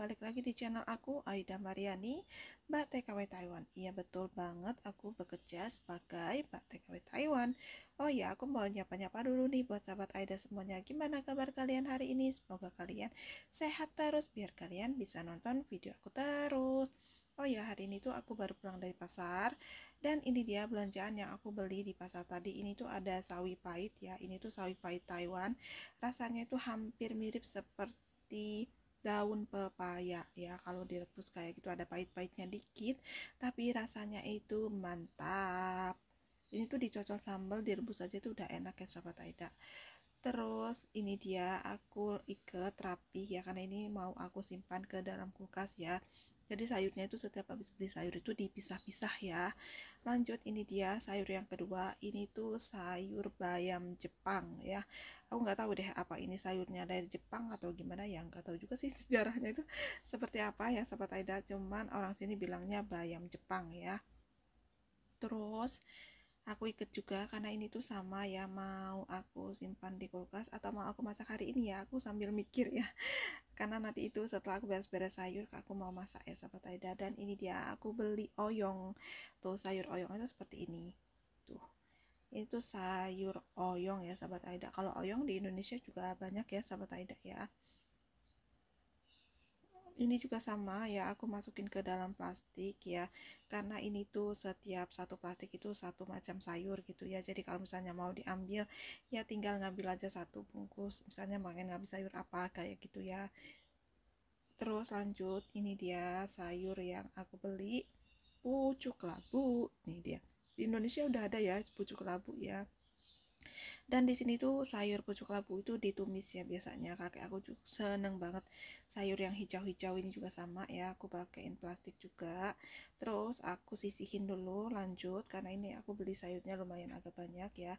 balik lagi di channel aku, Aida Mariani, Mbak TKW Taiwan. Iya betul banget, aku bekerja sebagai Mbak TKW Taiwan. Oh ya, aku mau nyapa-nyapa dulu nih buat sahabat Aida semuanya. Gimana kabar kalian hari ini? Semoga kalian sehat terus, biar kalian bisa nonton video aku terus. Oh ya, hari ini tuh aku baru pulang dari pasar. Dan ini dia belanjaan yang aku beli di pasar tadi. Ini tuh ada sawi pahit ya. Ini tuh sawi pahit Taiwan. Rasanya itu hampir mirip seperti daun pepaya ya, kalau direbus kayak gitu ada pahit-pahitnya dikit tapi rasanya itu mantap. Ini tuh dicocol sambal, direbus aja tuh udah enak ya sahabat Aida. Terus ini dia aku ikat rapi ya, karena ini mau aku simpan ke dalam kulkas ya. Jadi sayurnya itu setiap habis beli sayur itu dipisah-pisah ya. Lanjut, ini dia sayur yang kedua. Ini tuh sayur bayam Jepang ya. Aku nggak tahu deh apa ini sayurnya dari Jepang atau gimana ya, nggak tahu juga sih sejarahnya itu seperti apa ya sahabat Aida. Cuman orang sini bilangnya bayam Jepang ya. Terus aku ikut juga karena ini tuh sama ya, mau aku simpan di kulkas atau mau aku masak hari ini ya, aku sambil mikir ya. Karena nanti itu setelah aku beres-beres sayur aku mau masak ya sahabat Aida. Dan ini dia aku beli oyong. Tuh sayur oyong itu seperti ini. Tuh. Itu sayur oyong ya sahabat Aida. Kalau oyong di Indonesia juga banyak ya sahabat Aida ya. Ini juga sama ya, aku masukin ke dalam plastik ya, karena ini tuh setiap satu plastik itu satu macam sayur gitu ya. Jadi kalau misalnya mau diambil ya tinggal ngambil aja satu bungkus, misalnya makan ngambil sayur apa kayak gitu ya. Terus lanjut, ini dia sayur yang aku beli, pucuk labu. Nih dia, di Indonesia udah ada ya pucuk labu ya. Dan di sini tuh sayur pucuk labu itu ditumis ya, biasanya kakek aku juga seneng banget. Sayur yang hijau-hijau ini juga sama ya, aku pakein plastik juga. Terus aku sisihin dulu, lanjut karena ini aku beli sayurnya lumayan agak banyak ya.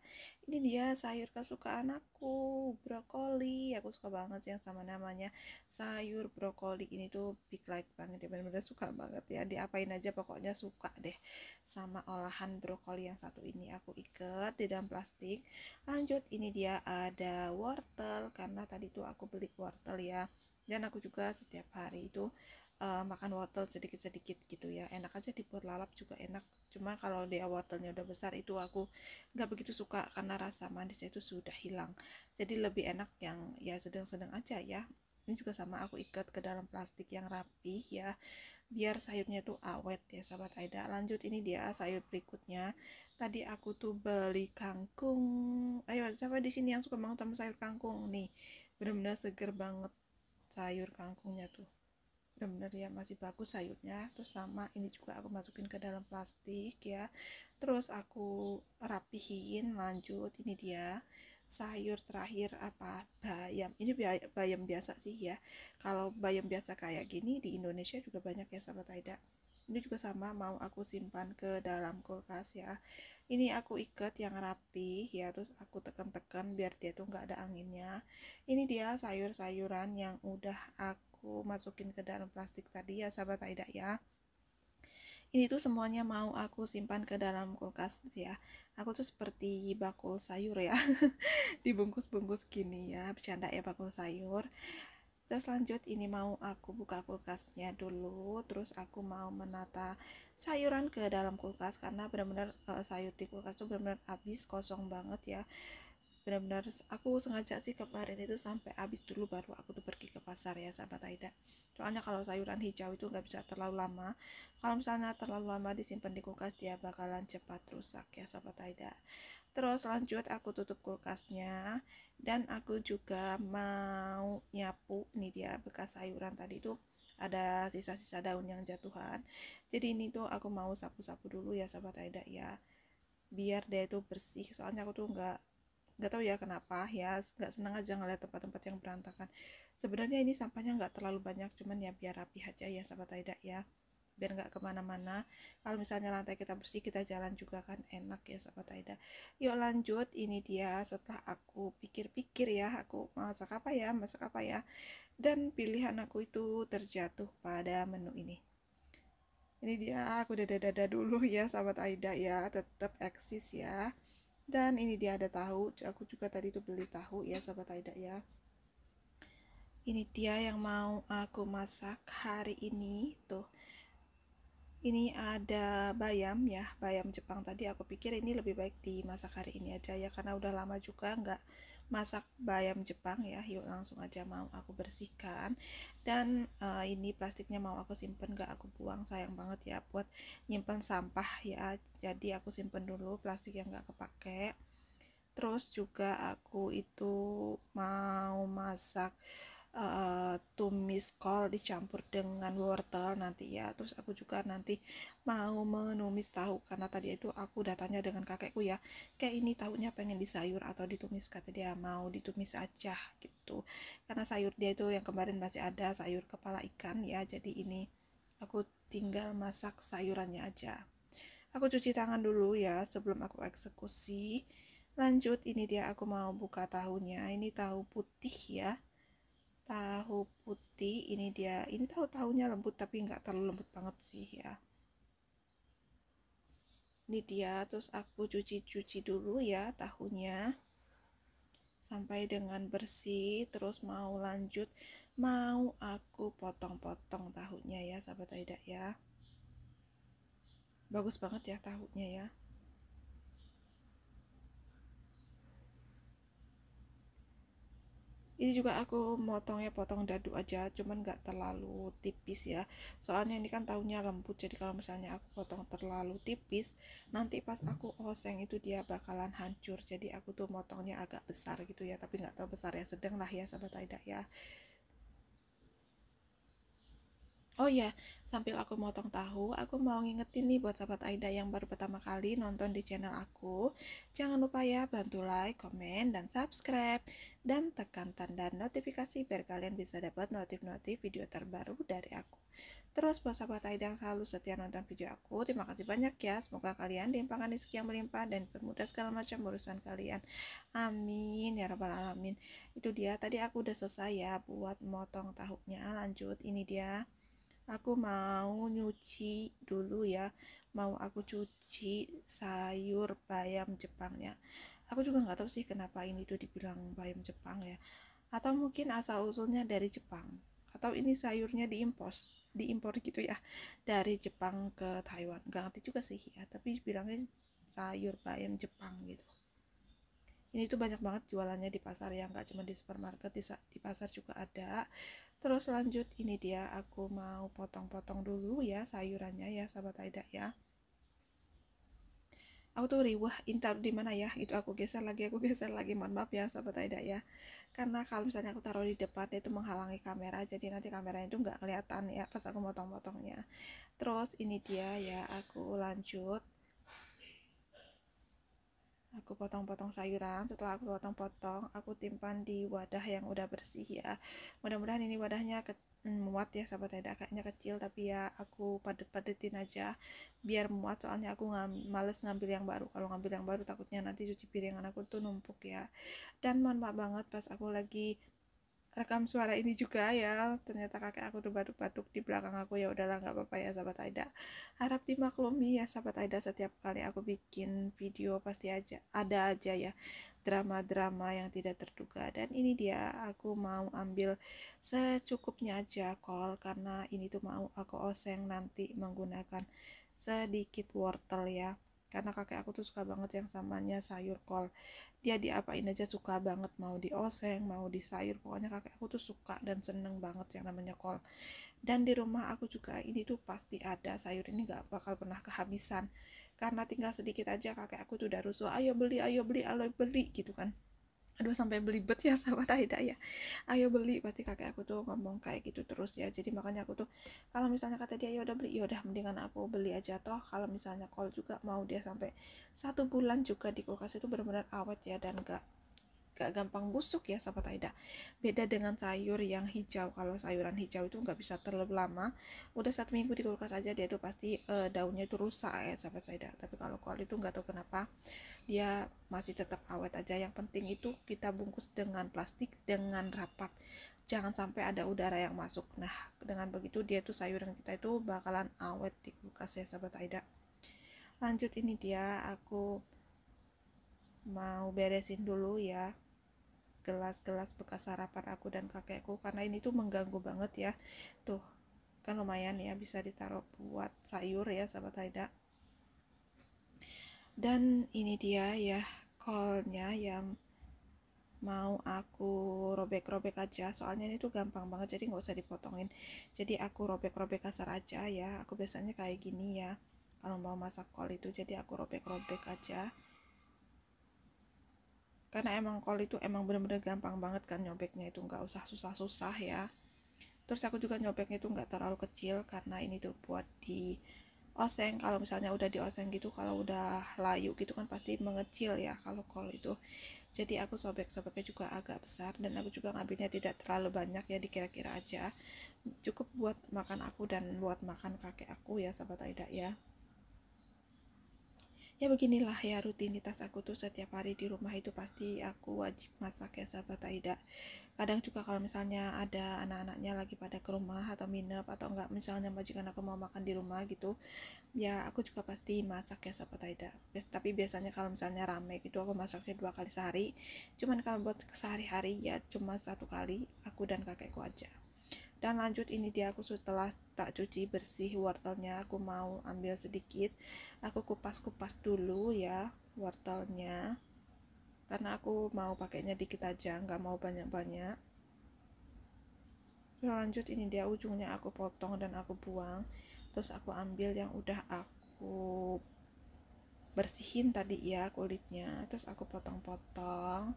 Ini dia sayur kesukaan aku, brokoli. Aku suka banget yang sama namanya sayur brokoli ini tuh big like banget ya, bener-bener suka banget ya. Diapain aja pokoknya suka deh sama olahan brokoli yang satu ini. Aku ikat di dalam plastik. Lanjut, ini dia ada wortel, karena tadi tuh aku beli wortel ya, dan aku juga setiap hari itu makan wortel sedikit-sedikit gitu ya. Enak aja dibuat lalap juga enak, cuma kalau dia wortelnya udah besar itu aku nggak begitu suka karena rasa manisnya itu sudah hilang. Jadi lebih enak yang ya sedang-sedang aja ya. Ini juga sama, aku ikat ke dalam plastik yang rapi ya, biar sayurnya tuh awet ya sahabat Aida. Lanjut, ini dia sayur berikutnya. Tadi aku tuh beli kangkung. Ayo siapa di sini yang suka banget sama sayur kangkung nih? Bener-bener seger banget sayur kangkungnya tuh. Bener-bener ya, masih bagus sayurnya. Terus sama ini juga aku masukin ke dalam plastik ya. Terus aku rapihin. Lanjut, ini dia sayur terakhir apa, bayam. Ini bayam biasa sih ya. Kalau bayam biasa kayak gini di Indonesia juga banyak ya sahabat Aida. Ini juga sama, mau aku simpan ke dalam kulkas ya. Ini aku ikat yang rapi ya, terus aku tekan-tekan biar dia tuh nggak ada anginnya. Ini dia sayur-sayuran yang udah aku masukin ke dalam plastik tadi ya sahabat Aida ya. Ini tuh semuanya mau aku simpan ke dalam kulkas ya. Aku tuh seperti bakul sayur ya. Dibungkus-bungkus gini ya, bercanda ya bakul sayur. Terus lanjut, ini mau aku buka kulkasnya dulu, terus aku mau menata sayuran ke dalam kulkas karena benar-benar sayur di kulkas tuh benar-benar habis, kosong banget ya. Benar-benar aku sengaja sih kemarin itu sampai habis dulu baru aku tuh pergi ke pasar ya sahabat Aida. Soalnya kalau sayuran hijau itu nggak bisa terlalu lama. Kalau misalnya terlalu lama disimpan di kulkas dia bakalan cepat rusak ya sahabat Aida. Terus lanjut aku tutup kulkasnya, dan aku juga mau nyapu. Ini dia bekas sayuran tadi tuh ada sisa-sisa daun yang jatuhan. Jadi ini tuh aku mau sapu-sapu dulu ya sahabat Aida ya, biar dia itu bersih. Soalnya aku tuh nggak tahu ya kenapa ya, nggak senang aja ngeliat tempat-tempat yang berantakan. Sebenarnya ini sampahnya nggak terlalu banyak, cuman ya biar rapi aja ya sahabat Aida ya, biar nggak kemana-mana. Kalau misalnya lantai kita bersih, kita jalan juga kan enak ya sahabat Aida. Yuk lanjut, ini dia setelah aku pikir-pikir ya, aku masak apa ya, dan pilihan aku itu terjatuh pada menu ini. Ini dia, aku dada-dada dulu ya sahabat Aida ya, tetap eksis ya. Dan ini dia ada tahu, aku juga tadi tuh beli tahu ya sahabat Aida ya. Ini dia yang mau aku masak hari ini tuh. Ini ada bayam ya, bayam Jepang tadi. Aku pikir ini lebih baik dimasak hari ini aja ya, karena udah lama juga nggak masak bayam Jepang ya. Yuk langsung aja mau aku bersihkan. Dan ini plastiknya mau aku simpen, nggak aku buang, sayang banget ya buat nyimpen sampah ya. Jadi aku simpen dulu plastik yang nggak kepake. Terus juga aku itu mau masak tumis kol dicampur dengan wortel nanti ya. Terus aku juga nanti mau menumis tahu, karena tadi itu aku udah tanya dengan kakekku ya, kayak ini tahunya pengen disayur atau ditumis, kata dia mau ditumis aja gitu, karena sayur dia itu yang kemarin masih ada sayur kepala ikan ya, jadi ini aku tinggal masak sayurannya aja. Aku cuci tangan dulu ya sebelum aku eksekusi. Lanjut, ini dia aku mau buka tahunya. Ini tahu putih ya, tahu putih. Ini dia, ini tahunya lembut tapi nggak terlalu lembut banget sih ya. Ini dia, terus aku cuci dulu ya tahunya sampai dengan bersih. Terus mau lanjut, mau aku potong-potong tahunya ya sahabat Aida ya. Bagus banget ya tahunya ya. Ini juga aku motongnya potong dadu aja, cuman nggak terlalu tipis ya, soalnya ini kan tahunya lembut, jadi kalau misalnya aku potong terlalu tipis nanti pas aku oseng itu dia bakalan hancur. Jadi aku tuh motongnya agak besar gitu ya, tapi nggak tahu besar ya, sedang lah ya sahabat Aida ya. Oh ya, sambil aku motong tahu, aku mau ngingetin nih buat sahabat Aida yang baru pertama kali nonton di channel aku. Jangan lupa ya bantu like, komen, dan subscribe. Dan tekan tanda notifikasi biar kalian bisa dapat notif-notif video terbaru dari aku. Terus buat sahabat Aida yang selalu setia nonton video aku, terima kasih banyak ya. Semoga kalian dilimpahkan rezeki yang melimpah dan dipermudah segala macam urusan kalian. Amin ya rabbal alamin. Itu dia, tadi aku udah selesai ya buat motong tahunya. Lanjut, ini dia. Aku mau nyuci dulu ya, mau aku cuci sayur bayam Jepangnya. Aku juga nggak tahu sih kenapa ini tuh dibilang bayam Jepang ya, atau mungkin asal usulnya dari Jepang, atau ini sayurnya diimpor gitu ya dari Jepang ke Taiwan, nggak ngerti juga sih ya, tapi bilangnya sayur bayam Jepang gitu. Ini tuh banyak banget jualannya di pasar ya, nggak cuma di supermarket, di pasar juga ada. Terus lanjut, ini dia aku mau potong-potong dulu ya sayurannya ya sahabat Aida ya. Aku tuh riwah intar di mana ya, itu aku geser lagi, mohon maaf ya sahabat Aida ya, karena kalau misalnya aku taruh di depan itu menghalangi kamera, jadi nanti kameranya itu nggak kelihatan ya pas aku motong-potongnya. Terus ini dia ya, aku lanjut, aku potong-potong sayuran. Setelah aku potong-potong, aku timpan di wadah yang udah bersih ya. Mudah-mudahan ini wadahnya muat ya sahabat Aida, kayaknya kecil tapi ya aku padet-padetin aja biar muat, soalnya aku males ngambil yang baru. Kalau ngambil yang baru takutnya nanti cuci piringan aku tuh numpuk ya. Dan mohon maaf banget pas aku lagi rekam suara ini juga ya, ternyata kakek aku tuh batuk-batuk di belakang aku. Ya udahlah, nggak apa-apa ya sahabat Aida, harap dimaklumi ya sahabat Aida, setiap kali aku bikin video pasti aja ada aja ya drama-drama yang tidak terduga. Dan ini dia, aku mau ambil secukupnya aja kol, karena ini tuh mau aku oseng nanti menggunakan sedikit wortel ya, karena kakek aku tuh suka banget yang samanya sayur kol. Dia diapain aja suka banget, mau dioseng mau disayur, pokoknya kakek aku tuh suka dan seneng banget yang namanya kol. Dan di rumah aku juga ini tuh pasti ada sayur ini, gak bakal pernah kehabisan, karena tinggal sedikit aja kakek aku tuh udah rusuh, ayo beli ayo beli gitu kan. Aduh sampai belibet ya sahabat Aida ya, ayo beli, pasti kakek aku tuh ngomong kayak gitu terus ya. Jadi makanya aku tuh kalau misalnya kata dia ya udah beli, ya udah mendingan aku beli aja, toh kalau misalnya kol juga mau dia sampai 1 bulan juga di kulkas itu benar-benar awet ya, dan gak gampang busuk ya sahabat Aida. Beda dengan sayur yang hijau, kalau sayuran hijau itu nggak bisa terlalu lama, udah 1 minggu di kulkas aja dia tuh pasti daunnya itu rusak ya sahabat Aida. Tapi kalau kol itu nggak tahu kenapa dia masih tetap awet aja. Yang penting itu kita bungkus dengan plastik dengan rapat, jangan sampai ada udara yang masuk. Nah dengan begitu dia tuh sayuran kita itu bakalan awet di kulkas ya sahabat Aida. Lanjut, ini dia aku mau beresin dulu ya gelas-gelas bekas sarapan aku dan kakekku, karena ini tuh mengganggu banget ya. Tuh kan lumayan ya, bisa ditaruh buat sayur ya sahabat Aida. Dan ini dia ya kolnya yang mau aku robek-robek aja, soalnya ini tuh gampang banget, jadi nggak usah dipotongin. Jadi aku robek-robek kasar aja ya, aku biasanya kayak gini ya kalau mau masak kol itu. Jadi aku robek-robek aja, karena emang kol itu emang bener-bener gampang banget kan nyobeknya, itu nggak usah susah-susah ya. Terus aku juga nyobeknya itu nggak terlalu kecil, karena ini tuh buat di oseng. Kalau misalnya udah di oseng gitu, kalau udah layu gitu kan pasti mengecil ya kalau kol itu. Jadi aku sobek-sobeknya juga agak besar, dan aku juga ngambilnya tidak terlalu banyak ya, dikira-kira aja cukup buat makan aku dan buat makan kakek aku ya sahabat Aida ya. Ya beginilah ya rutinitas aku tuh setiap hari di rumah, itu pasti aku wajib masak ya sahabat Aida. Kadang juga kalau misalnya ada anak-anaknya lagi pada ke rumah atau minep, atau enggak misalnya majikan aku mau makan di rumah gitu, ya aku juga pasti masak ya sahabat Aida. Tapi biasanya kalau misalnya rame gitu aku masaknya 2 kali sehari. Cuman kalau buat sehari-hari ya cuma 1 kali, aku dan kakekku aja. Dan lanjut, ini dia aku setelah tak cuci bersih wortelnya, aku mau ambil sedikit, aku kupas-kupas dulu ya wortelnya, karena aku mau pakainya dikit aja, nggak mau banyak-banyak. Lanjut, ini dia ujungnya aku potong dan aku buang. Terus aku ambil yang udah aku bersihin tadi ya kulitnya, terus aku potong-potong.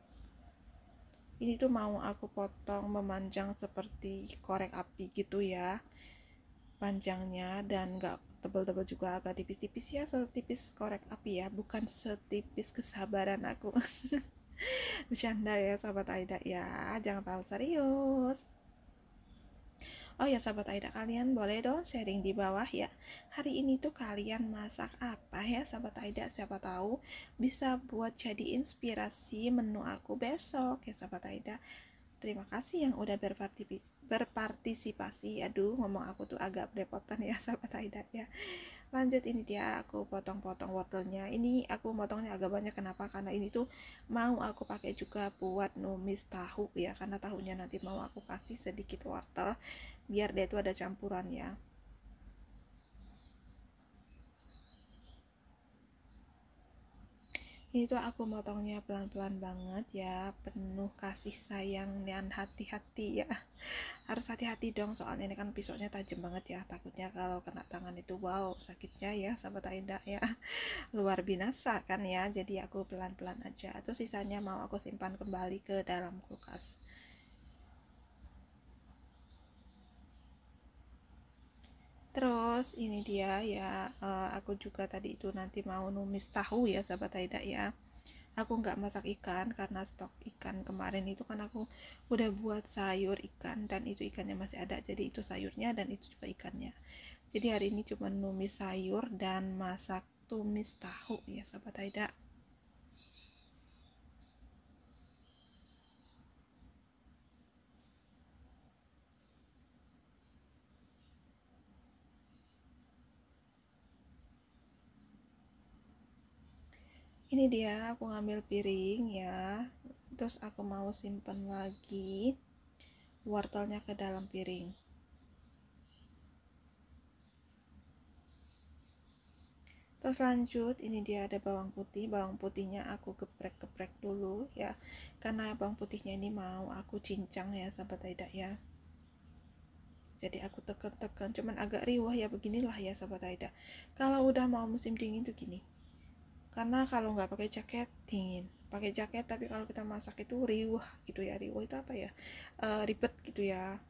Ini tuh mau aku potong memanjang seperti korek api gitu ya panjangnya, dan gak tebal-tebal juga, agak tipis-tipis ya, setipis korek api ya, bukan setipis kesabaran aku. Bercanda ya sahabat Aida ya, jangan tahu serius. Oh ya sahabat Aida, kalian boleh dong sharing di bawah ya, hari ini tuh kalian masak apa ya sahabat Aida, siapa tahu bisa buat jadi inspirasi menu aku besok ya sahabat Aida. Terima kasih yang udah berpartisipasi. Aduh, ngomong aku tuh agak belepotan ya sahabat Aida ya. Lanjut, ini dia aku potong-potong wortelnya. Ini aku potongnya agak banyak, kenapa? Karena ini tuh mau aku pakai juga buat numis tahu ya, karena tahunya nanti mau aku kasih sedikit wortel biar dia tuh ada campuran ya. Ini tuh aku motongnya pelan-pelan banget ya, penuh kasih sayang dan hati-hati ya. Harus hati-hati dong, soalnya ini kan pisaunya tajam banget ya, takutnya kalau kena tangan itu wow sakitnya ya sahabat Aida ya. Luar binasa kan ya, jadi aku pelan-pelan aja. Terus sisanya mau aku simpan kembali ke dalam kulkas. Terus ini dia ya, aku juga tadi itu nanti mau numis tahu ya sahabat Aida ya. Aku nggak masak ikan karena stok ikan kemarin itu kan aku udah buat sayur ikan, dan itu ikannya masih ada, jadi itu sayurnya dan itu juga ikannya. Jadi hari ini cuma numis sayur dan masak tumis tahu ya sahabat Aida. Ini dia aku ngambil piring ya, terus aku mau simpen lagi wortelnya ke dalam piring. Terus lanjut, ini dia ada bawang putih. Bawang putihnya aku geprek-geprek dulu ya, karena bawang putihnya ini mau aku cincang ya sahabat Aida ya. Jadi aku tekan-tekan, cuman agak riwah ya, beginilah ya sahabat Aida. Kalau udah mau musim dingin tuh gini, karena kalau nggak pakai jaket dingin, pakai jaket tapi kalau kita masak itu riwah gitu ya. Riwah itu apa ya, ribet gitu ya.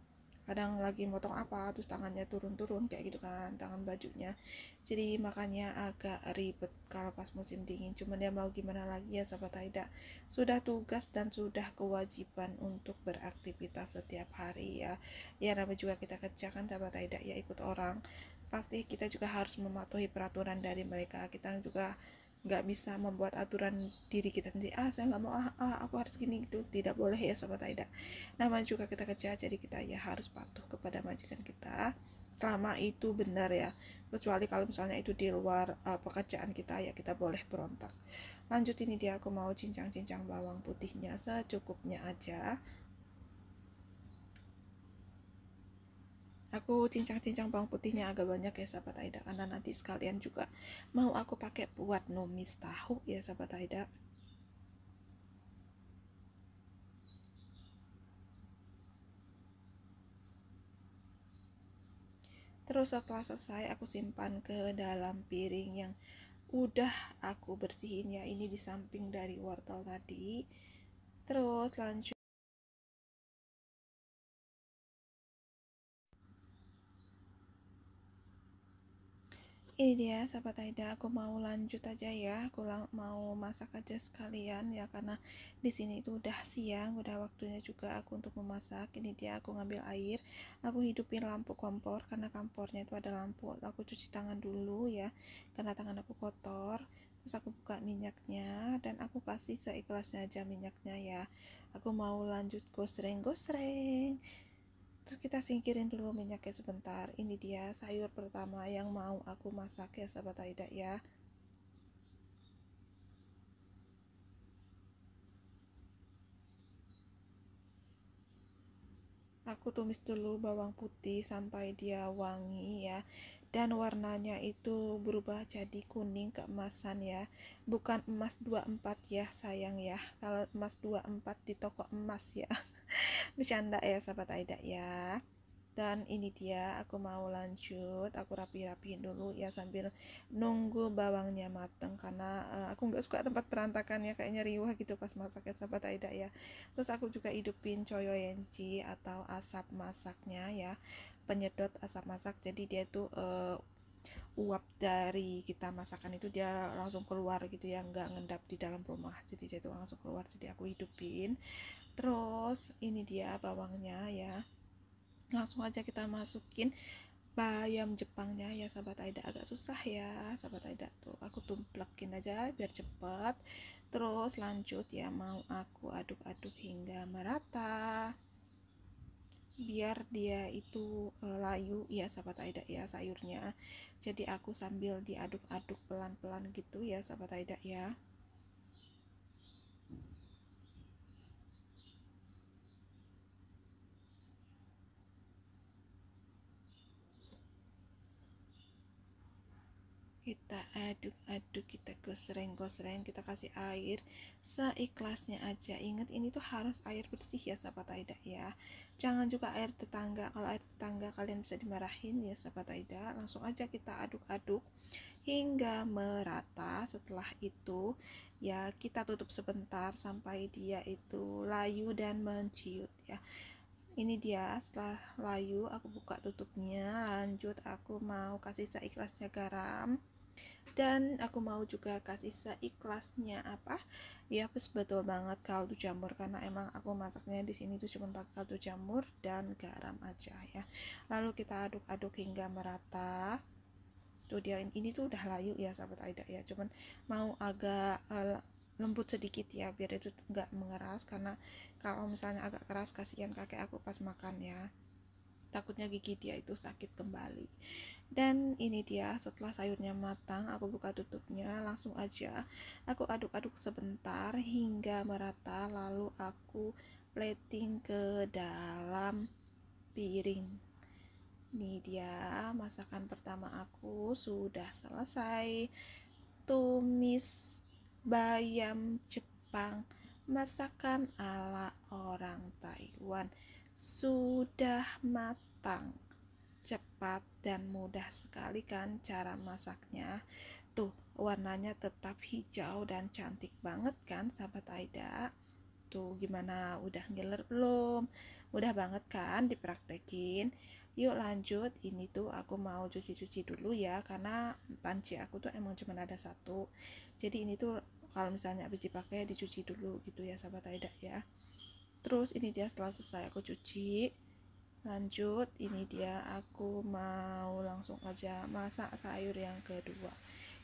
Kadang lagi motong apa terus tangannya turun-turun kayak gitu kan, tangan bajunya, jadi makanya agak ribet kalau pas musim dingin. Cuman dia mau gimana lagi ya sahabat Aida, sudah tugas dan sudah kewajiban untuk beraktivitas setiap hari ya. Ya namanya juga kita kerja kan sahabat Aida ya, ikut orang, pasti kita juga harus mematuhi peraturan dari mereka. Kita juga nggak bisa membuat aturan diri kita sendiri, saya nggak mau, aku harus gini, gitu tidak boleh ya sahabat Aida. Namanya juga kita kerja, jadi kita ya harus patuh kepada majikan kita selama itu benar ya, kecuali kalau misalnya itu di luar pekerjaan kita ya kita boleh berontak. Lanjut, ini dia aku mau cincang-cincang bawang putihnya secukupnya aja. Aku cincang-cincang bawang putihnya agak banyak ya sahabat Aida, karena nanti sekalian juga mau aku pakai buat numis tahu ya sahabat Aida. Terus setelah selesai aku simpan ke dalam piring yang udah aku bersihin ya, ini di samping dari wortel tadi. Terus lanjut, ini dia sahabat Aida, aku mau lanjut aja ya, aku mau masak aja sekalian ya, karena di sini itu udah siang, udah waktunya juga aku untuk memasak. Ini dia aku ngambil air, aku hidupin lampu kompor, karena kompornya itu ada lampu. Aku cuci tangan dulu ya, karena tangan aku kotor. Terus aku buka minyaknya dan aku kasih seikhlasnya aja minyaknya ya. Aku mau lanjut gosreng-gosreng. Terus kita singkirin dulu minyaknya sebentar. Ini dia sayur pertama yang mau aku masak ya sahabat Aida ya. Aku tumis dulu bawang putih sampai dia wangi ya, dan warnanya itu berubah jadi kuning keemasan ya, bukan emas 24 ya sayang ya. Kalau emas 24 di toko emas ya. Bercanda ya sahabat Aida ya. Dan ini dia aku mau lanjut, aku rapi-rapiin dulu ya sambil nunggu bawangnya mateng, karena aku nggak suka tempat berantakan ya, kayaknya riwah gitu pas masaknya sahabat Aida ya. Terus aku juga hidupin coyoyenci atau asap masaknya ya, penyedot asap masak, jadi dia tuh uap dari kita masakan itu dia langsung keluar gitu ya, nggak ngendap di dalam rumah, jadi dia tuh langsung keluar, jadi aku hidupin. Terus ini dia bawangnya ya, langsung aja kita masukin bayam Jepangnya ya sahabat Aida, agak susah ya sahabat Aida, tuh aku tumplekin aja biar cepet. Terus lanjut ya, mau aku aduk-aduk hingga merata biar dia itu layu ya sahabat Aida ya sayurnya. Jadi aku sambil diaduk-aduk pelan-pelan gitu ya sahabat Aida ya. Kita aduk-aduk, kita gosreng-gosreng, kita kasih air seikhlasnya aja. Ingat ini tuh harus air bersih ya sahabat Aida ya, jangan juga air tetangga. Kalau air tetangga kalian bisa dimarahin ya sahabat Aida. Langsung aja kita aduk-aduk hingga merata. Setelah itu ya kita tutup sebentar sampai dia itu layu dan menciut ya. Ini dia setelah layu, aku buka tutupnya. Lanjut aku mau kasih seikhlasnya garam, dan aku mau juga kasih seikhlasnya apa ya, pas betul banget kaldu jamur, karena emang aku masaknya di sini tuh cuma pakai kaldu jamur dan garam aja ya. Lalu kita aduk-aduk hingga merata. Tuh dia, ini tuh udah layu ya sahabat Aida ya, cuman mau agak lembut sedikit ya biar itu nggak mengeras, karena kalau misalnya agak keras kasihan kakek aku pas makan ya, takutnya gigi dia itu sakit kembali. Dan ini dia setelah sayurnya matang, aku buka tutupnya, langsung aja aku aduk-aduk sebentar hingga merata, lalu aku plating ke dalam piring. Ini dia masakan pertama aku sudah selesai. Tumis bayam Jepang, masakan ala orang Taiwan, sudah matang. Cepat dan mudah sekali kan cara masaknya. Tuh warnanya tetap hijau dan cantik banget kan sahabat Aida. Tuh gimana, udah ngiler belum? Mudah banget kan dipraktekin. Yuk lanjut, ini tuh aku mau cuci-cuci dulu ya, karena panci aku tuh emang cuma ada satu. Jadi ini tuh kalau misalnya habis dipakai dicuci dulu gitu ya sahabat Aida ya. Terus ini dia setelah selesai aku cuci. Lanjut, ini dia aku mau langsung aja masak sayur yang kedua.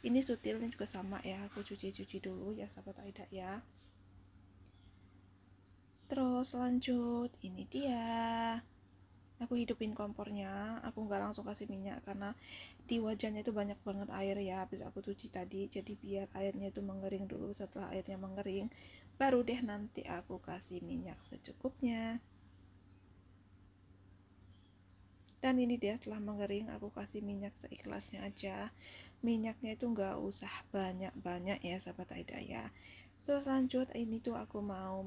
Ini sutilnya juga sama ya, aku cuci-cuci dulu ya sahabat Aida ya. Terus lanjut, ini dia Aku hidupin kompornya, aku nggak langsung kasih minyak karena di wajannya itu banyak banget air ya, habis aku cuci tadi. Jadi biar airnya itu mengering dulu. Setelah airnya mengering, baru deh nanti aku kasih minyak secukupnya. Dan ini dia setelah mengering, aku kasih minyak seikhlasnya aja. Minyaknya itu nggak usah banyak-banyak ya sahabat Aida ya. Terus lanjut, ini tuh aku mau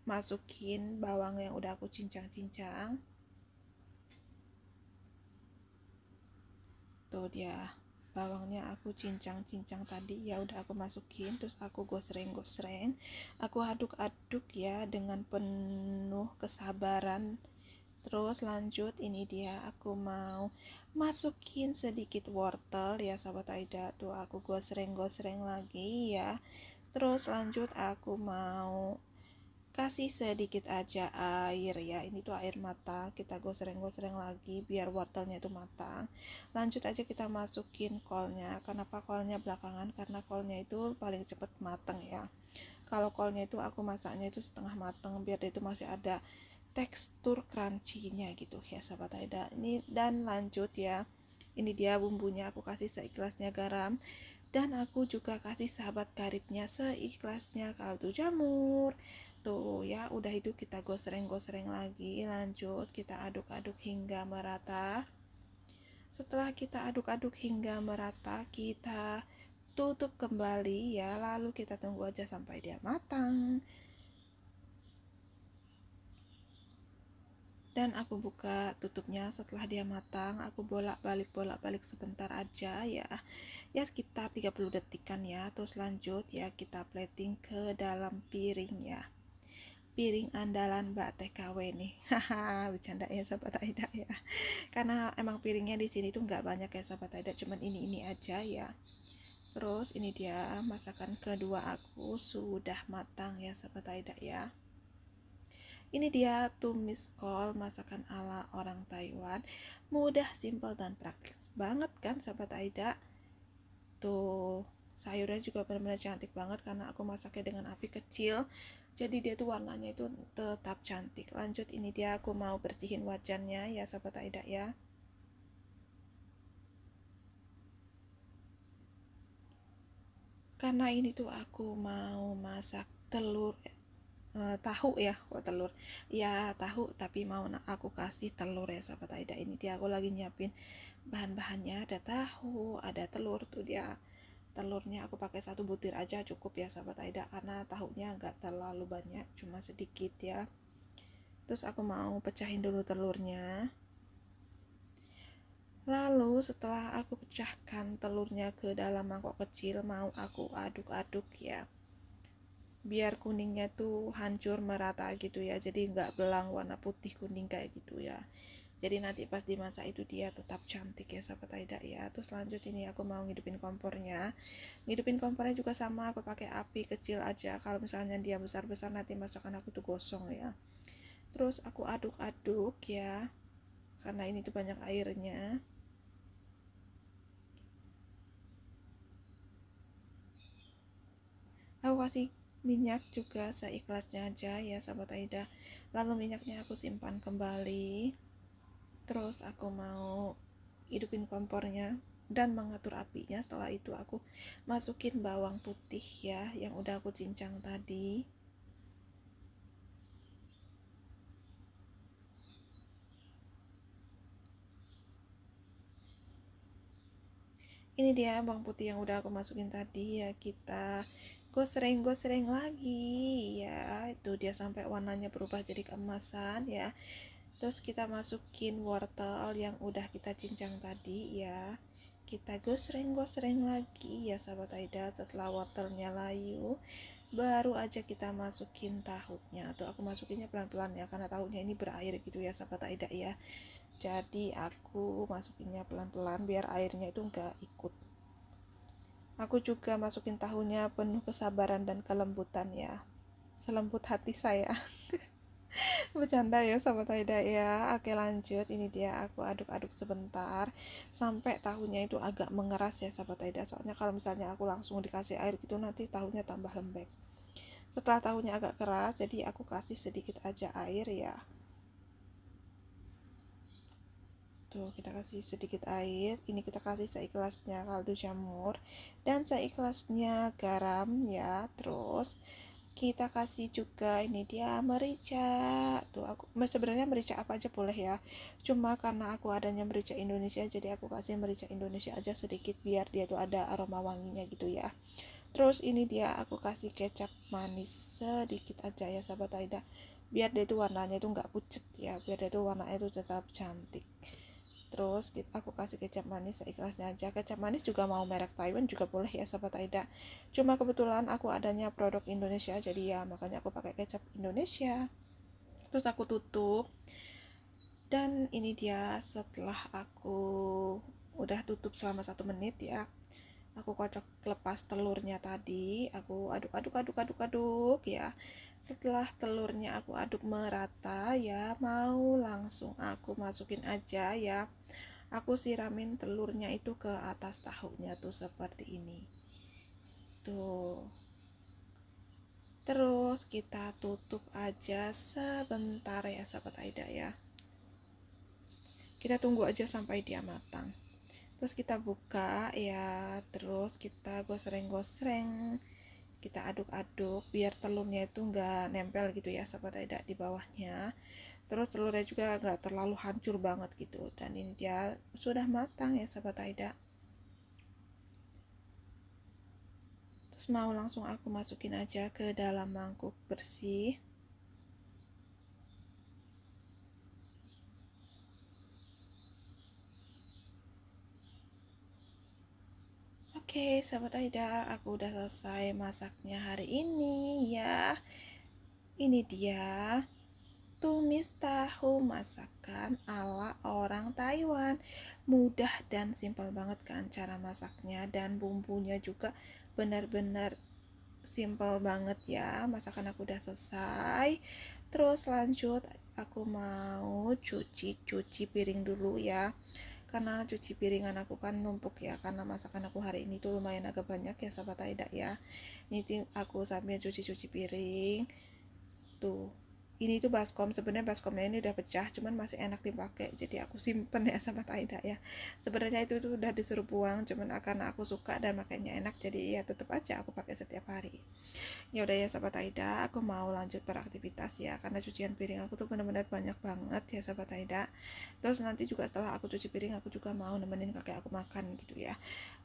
masukin bawang yang udah aku cincang-cincang. Tuh dia bawangnya aku cincang-cincang tadi ya, udah aku masukin. Terus aku gosreng-gosreng, aku aduk-aduk ya dengan penuh kesabaran. Terus lanjut, ini dia aku mau masukin sedikit wortel ya sahabat Aida. Tuh aku gosreng-gosreng lagi ya. Terus lanjut, aku mau kasih sedikit aja air ya, ini tuh air matang. Kita gosreng-gosreng lagi biar wortelnya itu matang. Lanjut aja kita masukin kolnya. Kenapa kolnya belakangan? Karena kolnya itu paling cepet mateng ya. Kalau kolnya itu aku masaknya itu setengah mateng biar dia itu masih ada tekstur crunchy-nya gitu ya sahabat Aida. Ini dan lanjut ya, ini dia bumbunya, aku kasih seikhlasnya garam. Dan aku juga kasih sahabat karibnya seikhlasnya kaldu jamur. Tuh ya, udah itu kita gosreng-gosreng lagi. Lanjut kita aduk-aduk hingga merata. Setelah kita aduk-aduk hingga merata, kita tutup kembali ya. Lalu kita tunggu aja sampai dia matang. Dan aku buka tutupnya setelah dia matang. Aku bolak-balik sebentar aja ya sekitar 30 detikan ya. Terus lanjut ya, kita plating ke dalam piring ya, piring andalan Mbak TKW nih. Haha, bercanda ya sahabat Aida ya, karena emang piringnya di sini tuh nggak banyak ya sahabat Aida, cuman ini aja ya. Terus ini dia masakan kedua aku sudah matang ya sahabat Aida ya. Ini dia tumis kol, masakan ala orang Taiwan. Mudah, simpel, dan praktis banget kan sahabat Aida. Tuh, sayurnya juga benar-benar cantik banget karena aku masaknya dengan api kecil. Jadi dia tuh warnanya itu tetap cantik. Lanjut, ini dia aku mau bersihin wajannya ya sahabat Aida ya. Karena ini tuh aku mau masak telur tahu ya, kok telur ya, tahu tapi mau aku kasih telur ya sahabat Aida. Ini dia aku lagi nyiapin bahan-bahannya, ada tahu, ada telur. Tuh dia telurnya aku pakai 1 butir aja cukup ya sahabat Aida, karena tahunya nggak terlalu banyak, cuma sedikit ya. Terus aku mau pecahin dulu telurnya. Lalu setelah aku pecahkan telurnya ke dalam mangkok kecil, mau aku aduk-aduk ya, biar kuningnya tuh hancur merata gitu ya, jadi nggak belang warna putih kuning kayak gitu ya. Jadi nanti pas dimasak itu dia tetap cantik ya sahabat Aida ya. Terus lanjut, ini aku mau ngidupin kompornya. Ngidupin kompornya juga sama, aku pakai api kecil aja. Kalau misalnya dia besar-besar nanti masakan aku tuh gosong ya. Terus aku aduk-aduk ya, karena ini tuh banyak airnya. Aku kasih minyak juga seikhlasnya aja ya sahabat Aida. Lalu minyaknya aku simpan kembali. Terus aku mau hidupin kompornya dan mengatur apinya. Setelah itu aku masukin bawang putih ya, yang udah aku cincang tadi. Ini dia bawang putih yang udah aku masukin tadi ya, kita gosreng lagi ya. Itu dia sampai warnanya berubah jadi keemasan ya. Terus kita masukin wortel yang udah kita cincang tadi ya, kita gosreng lagi ya sahabat Aida. Setelah wortelnya layu, baru aja kita masukin tahunya. Tuh aku masukinnya pelan-pelan ya, karena tahunya ini berair gitu ya sahabat Aida ya. Jadi aku masukinnya pelan-pelan biar airnya itu enggak ikut. Aku juga masukin tahunya penuh kesabaran dan kelembutan ya, selembut hati saya. Bercanda ya sahabat Aida ya. Oke lanjut, ini dia aku aduk-aduk sebentar sampai tahunya itu agak mengeras ya sahabat Aida. Soalnya kalau misalnya aku langsung dikasih air gitu nanti tahunya tambah lembek. Setelah tahunya agak keras, jadi aku kasih sedikit aja air ya. Tuh, kita kasih sedikit air. Ini kita kasih seikhlasnya kaldu jamur dan seikhlasnya garam ya. Terus kita kasih juga ini dia merica. Tuh, aku sebenarnya merica apa aja boleh ya. Cuma karena aku adanya merica Indonesia, jadi aku kasih merica Indonesia aja sedikit biar dia tuh ada aroma wanginya gitu ya. Terus ini dia aku kasih kecap manis sedikit aja ya sahabat Aida, biar dia tuh warnanya tuh nggak pucet ya, biar dia tuh warnanya tuh tetap cantik. Terus aku kasih kecap manis seikhlasnya aja. Kecap manis juga mau merek Taiwan juga boleh ya sahabat Aida. Cuma kebetulan aku adanya produk Indonesia, jadi ya makanya aku pakai kecap Indonesia. Terus aku tutup. Dan ini dia setelah aku udah tutup selama 1 menit ya. Aku kocok lepas telurnya tadi. Aku aduk ya. Setelah telurnya aku aduk merata ya, mau langsung aku masukin aja ya. Aku siramin telurnya itu ke atas tahunya tuh seperti ini tuh. Terus kita tutup aja sebentar ya sahabat Aida ya, kita tunggu aja sampai dia matang. Terus kita buka ya, terus kita gosreng-gosreng, kita aduk-aduk biar telurnya itu nggak nempel gitu ya sahabat Aida di bawahnya. Terus telurnya juga nggak terlalu hancur banget gitu. Dan ini dia sudah matang ya sahabat Aida. Terus mau langsung aku masukin aja ke dalam mangkuk bersih. Oke sahabat Aida, aku udah selesai masaknya hari ini ya. Ini dia tumis tahu masakan ala orang Taiwan. Mudah dan simpel banget kan cara masaknya, dan bumbunya juga benar-benar simpel banget ya. Masakan aku udah selesai. Terus lanjut aku mau cuci piring dulu ya. Karena cuci piringan aku kan numpuk ya, karena masakan aku hari ini tuh lumayan agak banyak ya sahabat Aida ya. Ini aku sambil cuci piring tuh. Ini tuh baskom, sebenarnya baskomnya ini udah pecah, cuman masih enak dipakai, jadi aku simpen ya sahabat Aida ya. Sebenarnya itu tuh udah disuruh buang, cuman karena aku suka dan makanya enak, jadi ya tetap aja aku pakai setiap hari. Ya udah ya sahabat Aida, aku mau lanjut beraktivitas ya, karena cucian piring aku tuh benar-benar banyak banget ya sahabat Aida. Terus nanti juga setelah aku cuci piring, aku juga mau nemenin kakek aku makan gitu ya.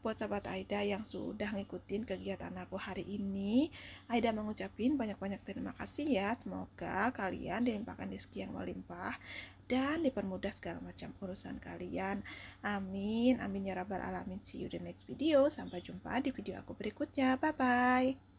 Buat sahabat Aida yang sudah ngikutin kegiatan aku hari ini, Aida mengucapin banyak-banyak terima kasih ya. Semoga kalian dilimpahkan rezeki yang melimpah dan dipermudah segala macam urusan kalian. Amin, amin ya rabbal alamin. See you the next video. Sampai jumpa di video aku berikutnya. Bye bye.